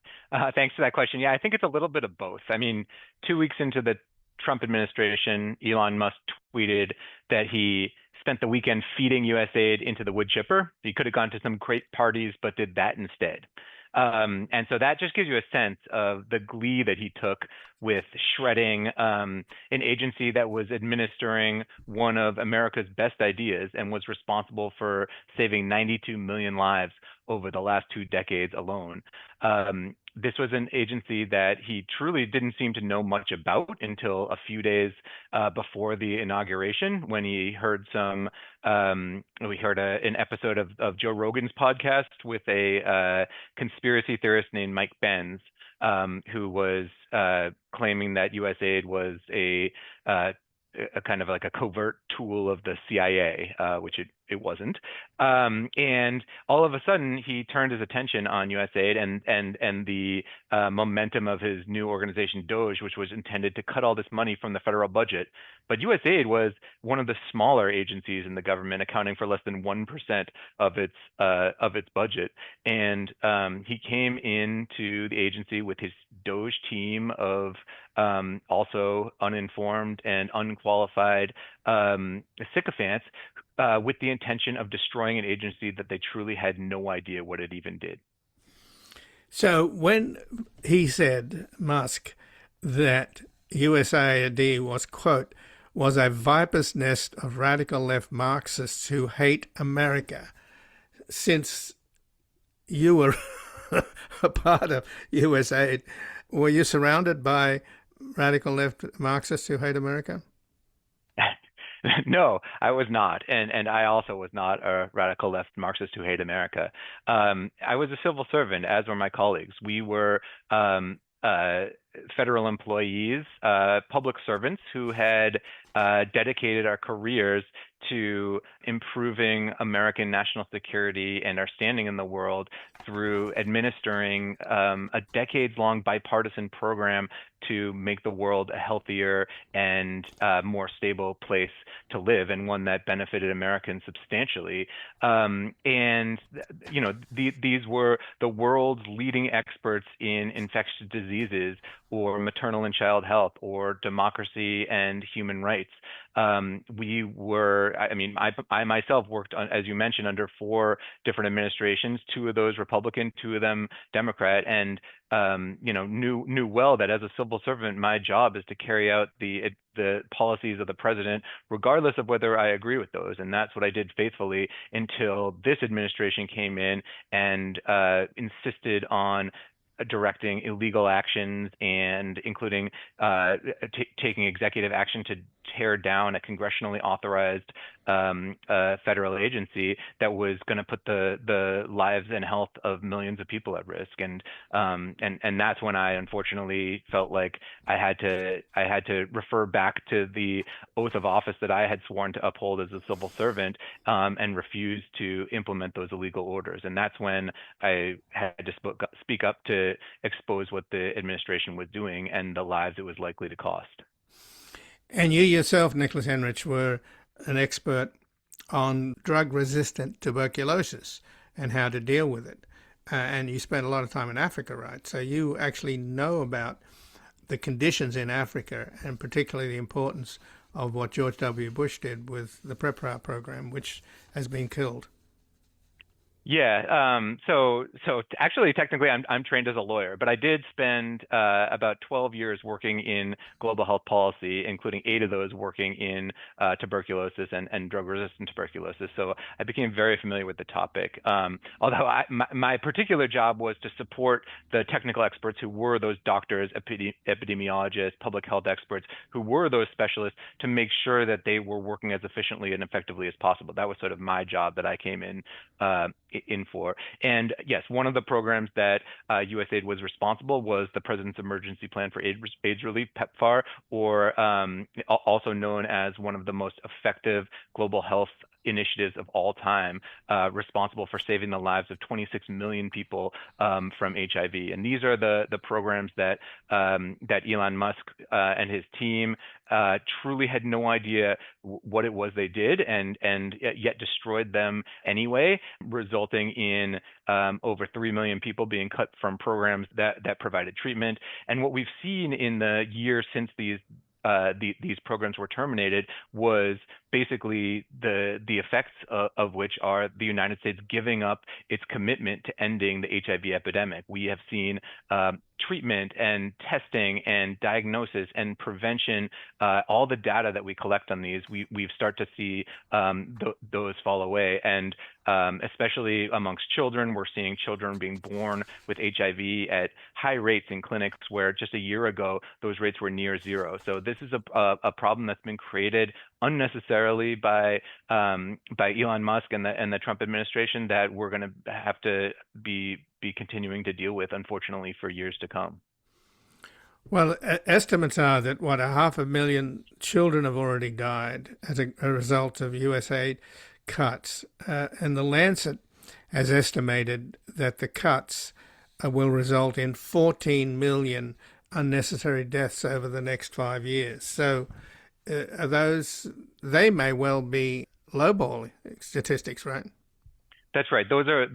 [SPEAKER 5] thanks for that question. Yeah, I think it's a little bit of both. I mean, 2 weeks into the Trump administration, Elon Musk tweeted that he spent the weekend feeding USAID into the wood chipper. He could have gone to some great parties, but did that instead. And so that just gives you a sense of the glee that he took with shredding an agency that was administering one of America's best ideas and was responsible for saving 92 million lives over the last 2 decades alone. This was an agency that he truly didn't seem to know much about until a few days before the inauguration, when he heard an episode of Joe Rogan's podcast with a conspiracy theorist named Mike Benz, who was claiming that USAID was a kind of like a covert tool of the CIA, which it wasn't. And all of a sudden, he turned his attention on USAID and the momentum of his new organization, Doge, which was intended to cut all this money from the federal budget. But USAID was one of the smaller agencies in the government, accounting for less than 1% of its budget. And he came into the agency with his Doge team of also uninformed and unqualified sycophants with the intention of destroying an agency that they truly had no idea what it even did.
[SPEAKER 1] So when he said, Musk, that USAID was, quote, was a viper's nest of radical left Marxists who hate America, since you were a part of USAID, were you surrounded by radical left Marxists who hate America?
[SPEAKER 5] No, I was not. And I also was not a radical left Marxist who hate America. I was a civil servant, as were my colleagues. We were federal employees, public servants who had dedicated our careers to improving American national security and our standing in the world through administering a decades-long bipartisan program to make the world a healthier and more stable place to live, and one that benefited Americans substantially. And you know, these were the world's leading experts in infectious diseases, or maternal and child health, or democracy and human rights. We were, I myself worked on, as you mentioned, under 4 different administrations, 2 of those Republican, 2 of them Democrat, and knew well that as a civil servant, my job is to carry out the policies of the president, regardless of whether I agree with those. And that's what I did faithfully until this administration came in and insisted on directing illegal actions, and including taking executive action to tear down a congressionally authorized federal agency that was going to put the lives and health of millions of people at risk. And that's when I unfortunately felt like I had to refer back to the oath of office that I had sworn to uphold as a civil servant, and refuse to implement those illegal orders. And that's when I had to speak up to expose what the administration was doing and the lives it was likely to cost.
[SPEAKER 1] And you yourself, Nicholas Enrich, were an expert on drug-resistant tuberculosis and how to deal with it. And you spent a lot of time in Africa, right? So you actually know about the conditions in Africa, and particularly the importance of what George W. Bush did with the PrEP program, which has been killed.
[SPEAKER 5] Yeah. So actually, technically, I'm trained as a lawyer, but I did spend about 12 years working in global health policy, including 8 of those working in tuberculosis and drug-resistant tuberculosis. So I became very familiar with the topic. Although my particular job was to support the technical experts who were those doctors, epidemiologists, public health experts, who were those specialists, to make sure that they were working as efficiently and effectively as possible. That was sort of my job that I came in for. And yes, one of the programs that USAID was responsible was the President's Emergency Plan for AIDS Relief, PEPFAR, or also known as one of the most effective global health initiatives of all time, responsible for saving the lives of 26 million people from HIV. And these are the programs that Elon Musk and his team truly had no idea what it was they did, and yet destroyed them anyway, resulting in over 3 million people being cut from programs that provided treatment. And what we've seen in the years since these programs were terminated was basically the effects of which are the United States giving up its commitment to ending the HIV epidemic. We have seen treatment and testing and diagnosis and prevention, all the data that we collect on these, we've start to see those fall away. And especially amongst children, we're seeing children being born with HIV at high rates in clinics where just a year ago, those rates were near zero. So this is a problem that's been created unnecessarily by Elon Musk and the Trump administration that we're going to have to be continuing to deal with, unfortunately, for years to come.
[SPEAKER 1] Well, estimates are that 500,000 children have already died as a result of USAID cuts, and the Lancet has estimated that the cuts will result in 14 million unnecessary deaths over the next 5 years. So they may well be lowball statistics, right?
[SPEAKER 5] That's right. Those are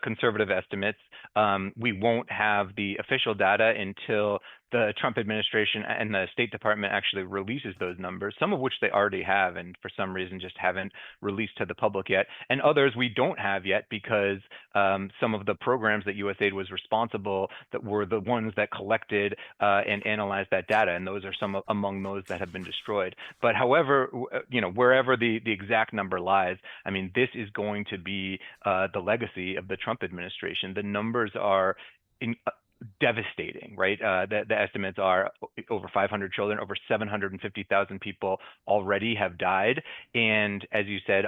[SPEAKER 5] conservative estimates. We won't have the official data until the Trump administration and the State Department actually releases those numbers, some of which they already have and for some reason just haven't released to the public yet. And others we don't have yet because some of the programs that USAID was responsible that were the ones that collected and analyzed that data. And those are some among those that have been destroyed. But however, wherever the exact number lies, I mean, this is going to be the legacy of the Trump administration. The numbers are devastating, right? The estimates are over 500 children, over 750,000 people already have died. And as you said,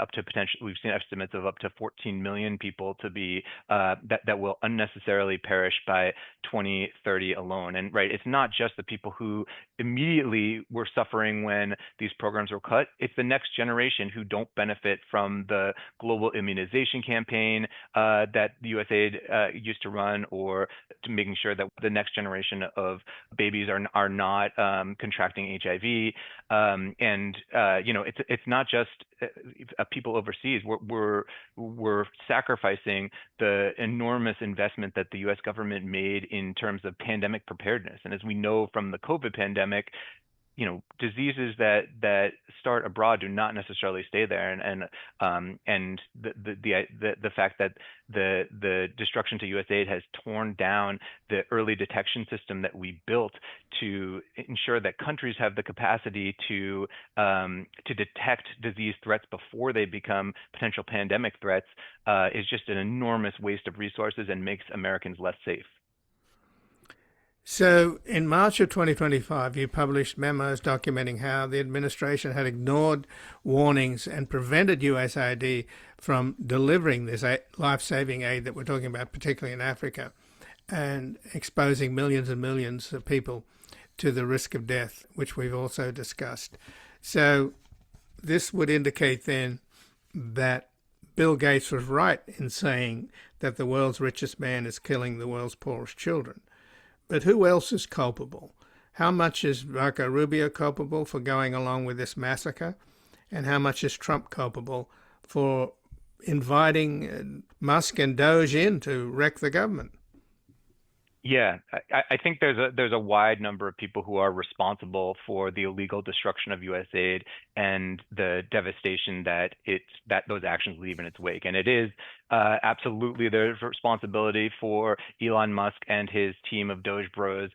[SPEAKER 5] we've seen estimates of up to 14 million people to be, that will unnecessarily perish by 2030 alone. And right, it's not just the people who immediately were suffering when these programs were cut. It's the next generation who don't benefit from the global immunization campaign that the USAID used to run, or to making sure that the next generation of babies are not contracting HIV. It's not just people overseas. We're sacrificing the enormous investment that the U.S. government made in terms of pandemic preparedness. And as we know from the COVID pandemic, diseases that start abroad do not necessarily stay there, and the fact that the destruction to USAID has torn down the early detection system that we built to ensure that countries have the capacity to detect disease threats before they become potential pandemic threats is just an enormous waste of resources and makes Americans less safe.
[SPEAKER 1] So in March of 2025, you published memos documenting how the administration had ignored warnings and prevented USAID from delivering this life-saving aid that we're talking about, particularly in Africa, and exposing millions and millions of people to the risk of death, which we've also discussed. So this would indicate then that Bill Gates was right in saying that the world's richest man is killing the world's poorest children. But who else is culpable? How much is Marco Rubio culpable for going along with this massacre? And how much is Trump culpable for inviting Musk and Doge in to wreck the government?
[SPEAKER 5] Yeah, I think there's a wide number of people who are responsible for the illegal destruction of USAID and the devastation that those actions leave in its wake. And it is absolutely their responsibility for Elon Musk and his team of Doge Bros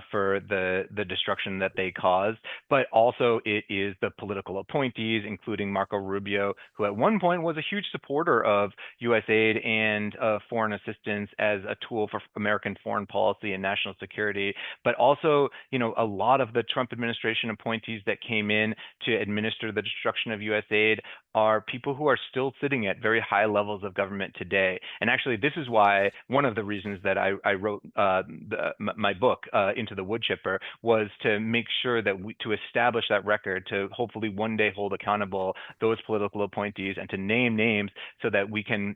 [SPEAKER 5] for the destruction that they caused. But also it is the political appointees, including Marco Rubio, who at one point was a huge supporter of USAID and foreign assistance as a tool for American foreign policy and national security, but also, a lot of the Trump administration appointees that came in to administer the destruction of USAID are people who are still sitting at very high levels of government government today. And actually, this is why one of the reasons that I wrote my book, Into the Wood Chipper, was to make sure that to establish that record, to hopefully one day hold accountable those political appointees and to name names so that we can,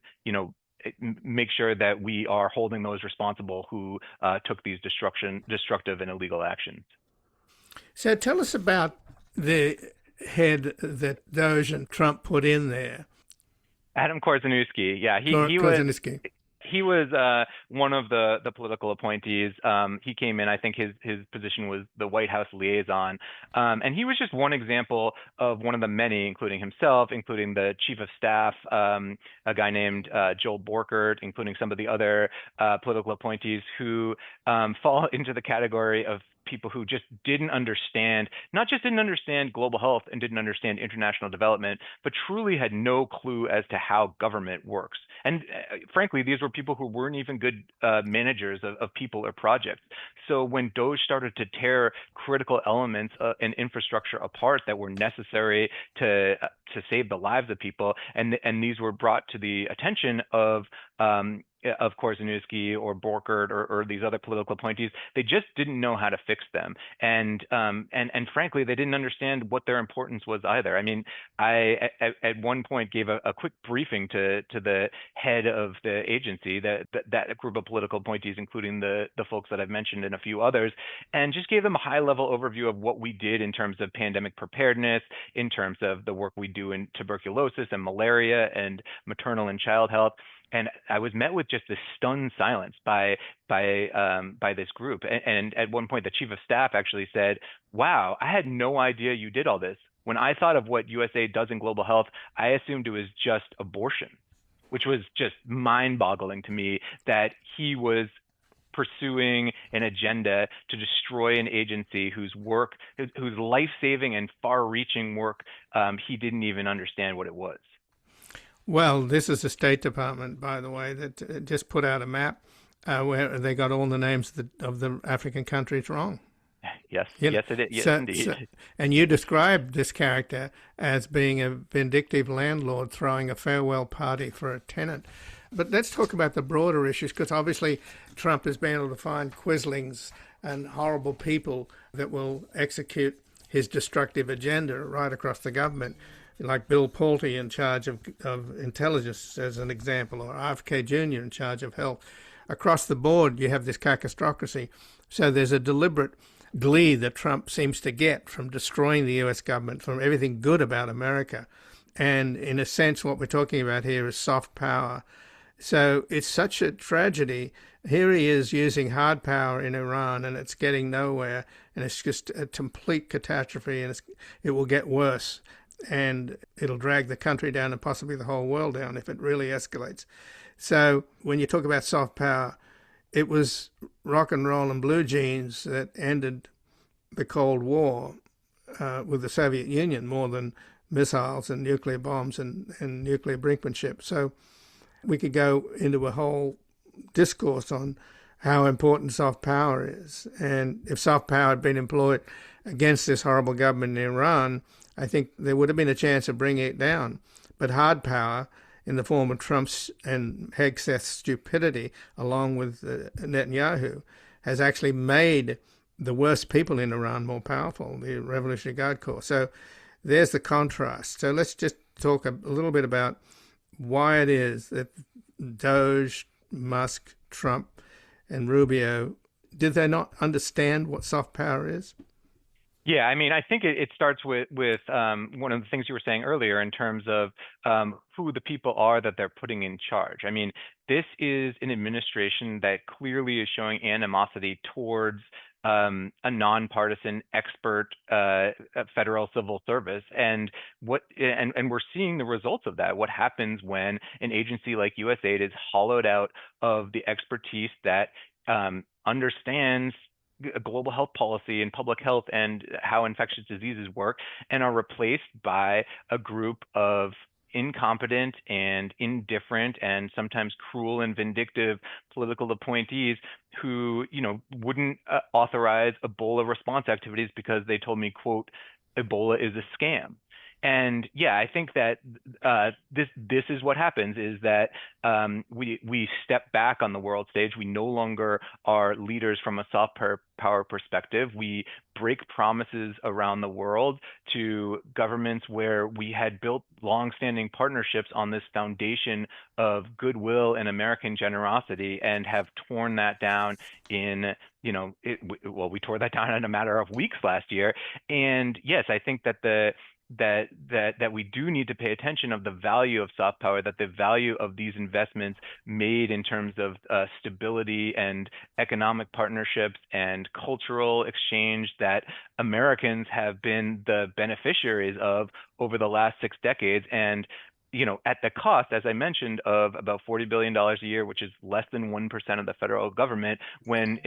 [SPEAKER 5] make sure that we are holding those responsible who took these destructive and illegal actions.
[SPEAKER 1] So tell us about the head that Doge and Trump put in there.
[SPEAKER 5] Adam Korzenewski, yeah,
[SPEAKER 1] Korzenewski.
[SPEAKER 5] He was one of the political appointees. He came in, I think his position was the White House liaison. And he was just one example of one of the many, including himself, including the chief of staff, a guy named Joel Borkert, including some of the other political appointees who fall into the category of people who just not just didn't understand global health and didn't understand international development, but truly had no clue as to how government works. And frankly, these were people who weren't even good managers of people or projects. So when Doge started to tear critical elements and infrastructure apart that were necessary to save the lives of people, and these were brought to the attention of Korzenewski or Borkert or these other political appointees, they just didn't know how to fix them. And frankly, they didn't understand what their importance was either. I mean, I at one point gave a quick briefing to the head of the agency, that group of political appointees, including the folks that I've mentioned and a few others, and just gave them a high level overview of what we did in terms of pandemic preparedness, in terms of the work we do in tuberculosis and malaria and maternal and child health. And I was met with just this stunned silence by this group. And at one point, the chief of staff actually said, "Wow, I had no idea you did all this. When I thought of what USAID does in global health, I assumed it was just abortion," which was just mind-boggling to me that he was pursuing an agenda to destroy an agency whose life-saving and far-reaching work, he didn't even understand what it was.
[SPEAKER 1] Well, this is the State Department, by the way, that just put out a map where they got all the names of the African countries wrong.
[SPEAKER 5] Yes, yes, it is. Yes, indeed.
[SPEAKER 1] And you described this character as being a vindictive landlord throwing a farewell party for a tenant. But let's talk about the broader issues, because obviously Trump has been able to find quislings and horrible people that will execute his destructive agenda right across the government, like Bill Pulte in charge of intelligence, as an example, or RFK Jr. in charge of health. Across the board, you have this cacostocracy. So there's a deliberate glee that Trump seems to get from destroying the U.S. government, from everything good about America. And in a sense, what we're talking about here is soft power. So it's such a tragedy. Here he is using hard power in Iran, and it's getting nowhere. And it's just a complete catastrophe, and it will get worse. And it'll drag the country down and possibly the whole world down if it really escalates. So when you talk about soft power, it was rock and roll and blue jeans that ended the Cold War with the Soviet Union more than missiles and nuclear bombs and nuclear brinkmanship. So we could go into a whole discourse on how important soft power is. And if soft power had been employed against this horrible government in Iran, I think there would have been a chance of bringing it down. But hard power, in the form of Trump's and Hegseth's stupidity, along with Netanyahu, has actually made the worst people in Iran more powerful, the Revolutionary Guard Corps. So there's the contrast. So let's just talk a little bit about why it is that Doge, Musk, Trump, and Rubio, did they not understand what soft power is?
[SPEAKER 5] Yeah, I mean, I think it starts with one of the things you were saying earlier in terms of who the people are that they're putting in charge. I mean, this is an administration that clearly is showing animosity towards a nonpartisan expert federal civil service, and we're seeing the results of that. What happens when an agency like USAID is hollowed out of the expertise that understands global health policy and public health and how infectious diseases work, and are replaced by a group of incompetent and indifferent and sometimes cruel and vindictive political appointees who, wouldn't authorize Ebola response activities because they told me, quote, Ebola is a scam. And yeah, I think that this is what happens, is that we step back on the world stage. We no longer are leaders from a soft power perspective. We break promises around the world to governments where we had built longstanding partnerships on this foundation of goodwill and American generosity, and have torn that down in, we tore that down in a matter of weeks last year. And yes, I think that that we do need to pay attention of the value of soft power, that the value of these investments made in terms of stability and economic partnerships and cultural exchange that Americans have been the beneficiaries of over the last 6 decades. And at the cost, as I mentioned, of about $40 billion a year, which is less than 1% of the federal government, and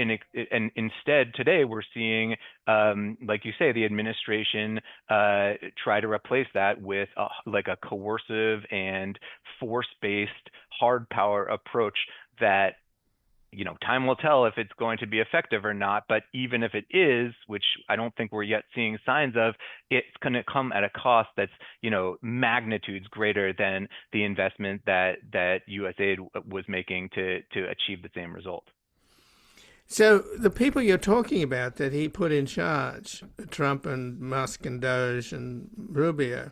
[SPEAKER 5] instead today we're seeing, like you say, the administration try to replace that with a coercive and force-based hard power approach that, time will tell if it's going to be effective or not. But even if it is, which I don't think we're yet seeing signs of, it's going to come at a cost that's, magnitudes greater than the investment that USAID was making to achieve the same result.
[SPEAKER 1] So the people you're talking about that he put in charge, Trump and Musk and Doge and Rubio,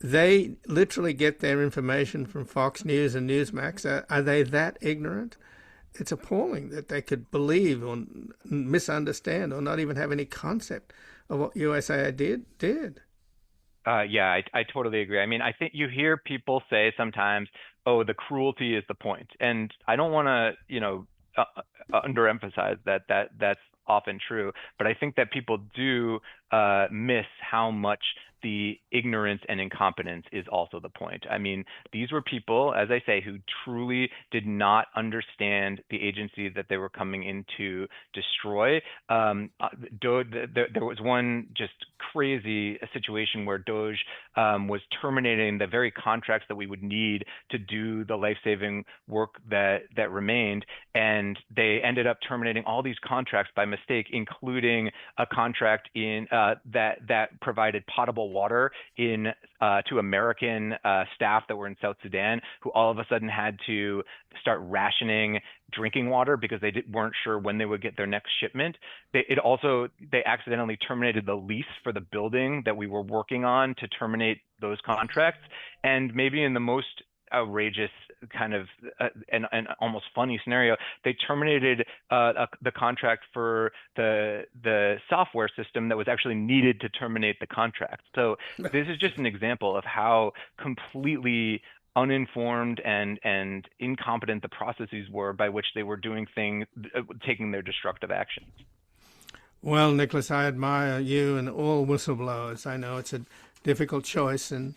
[SPEAKER 1] they literally get their information from Fox News and Newsmax. Are they that ignorant? It's appalling that they could believe or misunderstand or not even have any concept of what USAID did.
[SPEAKER 5] Yeah, I totally agree. I mean, I think you hear people say sometimes, "Oh, the cruelty is the point," and I don't want to, underemphasize that's often true, but I think that people do miss how much the ignorance and incompetence is also the point. I mean, these were people, as I say, who truly did not understand the agency that they were coming in to destroy. There was one just crazy situation where Doge was terminating the very contracts that we would need to do the life-saving work that remained, and they ended up terminating all these contracts by mistake, including a contract in that provided potable water to American staff that were in South Sudan, who all of a sudden had to start rationing drinking water because they weren't sure when they would get their next shipment. They accidentally terminated the lease for the building that we were working on to terminate those contracts. And maybe in the most outrageous kind of and almost funny scenario, they terminated the contract for the software system that was actually needed to terminate the contract. So this is just an example of how completely uninformed and incompetent the processes were by which they were doing things, taking their destructive actions.
[SPEAKER 1] Well, Nicholas, I admire you and all whistleblowers. I know it's a difficult choice, and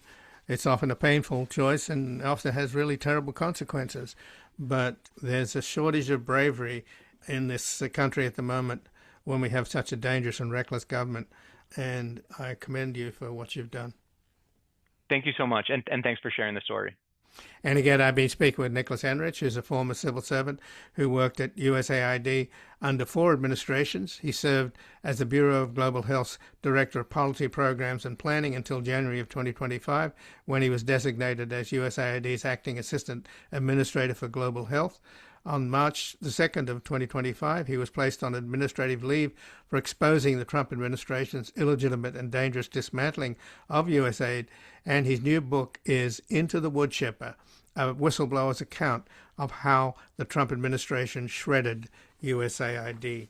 [SPEAKER 1] it's often a painful choice and often has really terrible consequences. But there's a shortage of bravery in this country at the moment when we have such a dangerous and reckless government. And I commend you for what you've done.
[SPEAKER 5] Thank you so much. And thanks for sharing the story.
[SPEAKER 1] And again, I've been speaking with Nicholas Enrich, who's a former civil servant who worked at USAID under 4 administrations. He served as the Bureau of Global Health's Director of Policy Programs and Planning until January of 2025, when he was designated as USAID's Acting Assistant Administrator for Global Health. On March the 2nd of 2025, he was placed on administrative leave for exposing the Trump administration's illegitimate and dangerous dismantling of USAID, and his new book is Into the Woodchipper, a whistleblower's account of how the Trump administration shredded USAID.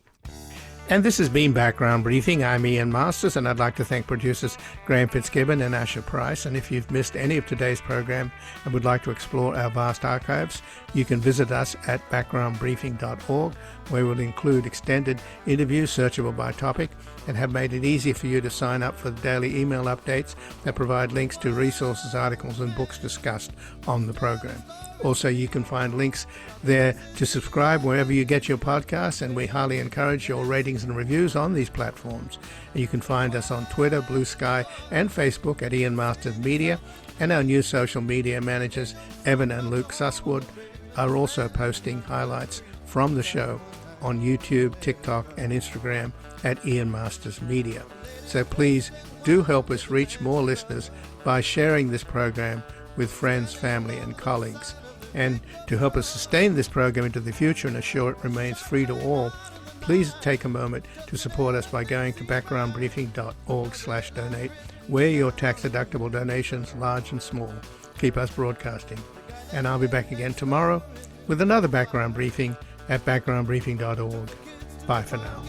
[SPEAKER 1] And this has been Background Briefing. I'm Ian Masters, and I'd like to thank producers Graham FitzGibbon and Asher Price. And if you've missed any of today's program and would like to explore our vast archives, you can visit us at backgroundbriefing.org, where we'll include extended interviews searchable by topic and have made it easy for you to sign up for the daily email updates that provide links to resources, articles, and books discussed on the program. Also, you can find links there to subscribe wherever you get your podcasts, and we highly encourage your ratings and reviews on these platforms. You can find us on Twitter, Blue Sky, and Facebook at Ian Masters Media, and our new social media managers, Evan and Luke Susswood, are also posting highlights from the show on YouTube, TikTok, and Instagram at Ian Masters Media. So please do help us reach more listeners by sharing this program with friends, family, and colleagues. And to help us sustain this program into the future and assure it remains free to all, please take a moment to support us by going to backgroundbriefing.org/donate, where your tax-deductible donations, large and small, keep us broadcasting. And I'll be back again tomorrow with another background briefing at backgroundbriefing.org. Bye for now.